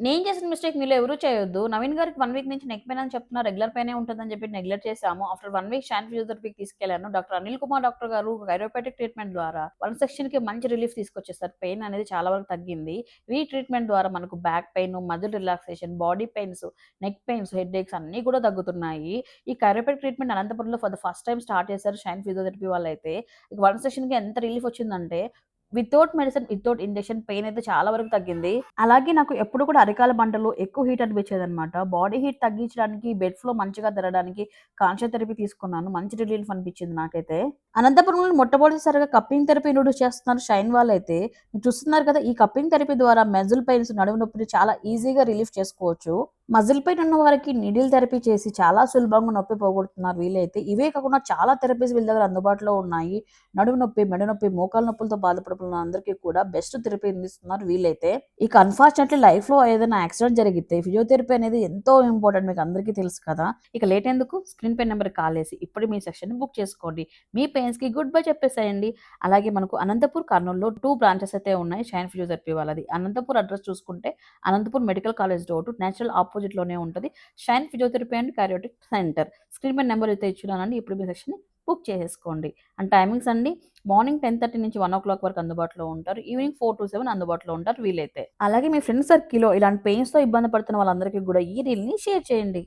నేను చేసిన మిస్టేక్ మీలో ఎవరు చేయొద్దు. నవీన్ గారికి 1 వీక్ నుంచి నెక్ పెయిన్ అని చెప్తున్నారు. రెగ్యులర్ పెయినే ఉంటుందని చెప్పి నెగ్లెక్ట్ చేసాము. ఆఫ్టర్ 1 వీక్ షాన్ ఫిజియోథెరపీకి తీసుకెళ్ళాను. డాక్టర్ అనిల్ కుమార్ డాక్టర్ గారు కైరోపాటిక్ ట్రీట్మెంట్ ద్వారా వన్ సెక్షన్‌కి మంచి రిలీఫ్ తీసుకొచ్చేసారు. పెయిన్ అనేది చాలా వరకు తగ్గింది. ఈ ట్రీట్మెంట్ ద్వారా మనకు back pain, muscle relaxation, body pains, neck pains, headaches అన్నీ కూడా తగ్గుతున్నాయి. ఈ కైరోపాటిక్ ట్రీట్మెంట్ అనంతపురంలో for the first time start చేశారు షైన్ ఫిజియోథెరపీ వాళ్ళైతే. వన్ సెషన్‌కి ఎంత రిలీఫ్ వచ్చిందంటే without medicine, without injection pain అయితే చాలా వరకు తగ్గింది. అలాగే నాకు ఎప్పుడు కూడా అరికాల మంటలు, ఎక్కువ హీట్ అనిపించేదనమాట. బాడీ హీట్ తగ్గించడానికి, బెడ్ ఫ్లో మంచిగా తిరగడానికి కాన్షియస్ థెరపీ తీసుకున్నాను. మంచి రిలీఫ్ అనిపించింది నాకైతే. అనంతపురంలో మొట్టమొదటిసారిగా కప్పింగ్ థెరపీ ఇంట్రొడ్యూస్ చేస్తున్నారు షైన్ వాళ్ళైతే. మీరు చూస్తున్నారు కదా! ఈ కప్పింగ్ థెరపీ ద్వారా మజిల్ పెయిన్స్, నడుము నొప్పిని చాలా ఈజీగా రిలీఫ్ చేసుకోవచ్చు. మజిల్ పెయిన్ ఉన్న వారికి నీడిల్ థెరపీ చేసి చాలా సులభంగా నొప్పి పోగొడుతున్నారు వీళ్ళైతే. ఇవే కాకుండా చాలా థెరపీస్ వీళ్ళ దగ్గర అందుబాటులో ఉన్నాయి. నడుము నొప్పి, మెడ నొప్పి, మోకాలు నొప్పులతో బాధపడుతున్న అందరికీ కూడా బెస్ట్ థెరపీ అందిస్తున్నారు వీళ్ళైతే. ఇక అన్ఫార్చునేట్లీ లైఫ్‌లో ఏదైనా యాక్సిడెంట్ జరిగితే ఫిజియోథెరపీ అనేది ఎంతో ఇంపార్టెంట్ మీకు అందరికీ తెలుసు కదా! ఇక లేట్ ఎందుకు స్క్రీన్ పై నంబర్‌కి కాల్ చేసి ఇప్పుడు మీ సెక్షన్‌ని బుక్ చేసుకోండి. మీ పెయిన్స్‌కి గుడ్ బై చెప్పేసేయండి. అలాగే మనకు అనంతపూర్, కర్నూల్‌లో 2 బ్రాంచెస్ అయితే ఉన్నాయి షైన్ ఫిజియోథెరపీ వాళ్ళది. అనంతపూర్ అడ్రెస్ చూసుకుంటే Anantapur medical college road natural ఆపోజిట్‌లోనే ఉంటది. షైన్ ఫిజియోథెరపీ అండ్ కైరోటిక్ సెంటర్. స్క్రీన్ పై నంబర్ అయితే ఇచ్చున్నానండి. ఇప్పుడు మీ సెక్షన్‌ని బుక్ చేసేసుకోండి. అండ్ టైమింగ్స్ అండి మార్నింగ్ 10:30 నుంచి 1:00 వరకు అందుబాటులో ఉంటారు. ఈవినింగ్ 4-7 అందుబాటులో ఉంటారు వీలైతే. అలాగే మీ ఫ్రెండ్ సర్కిల్‌లో ఇలాంటి పెయిన్స్‌తో ఇబ్బంది పడుతున్న వాళ్ళందరికీ గూడా ఈ రీల్‌ని షేర్ చేయండి.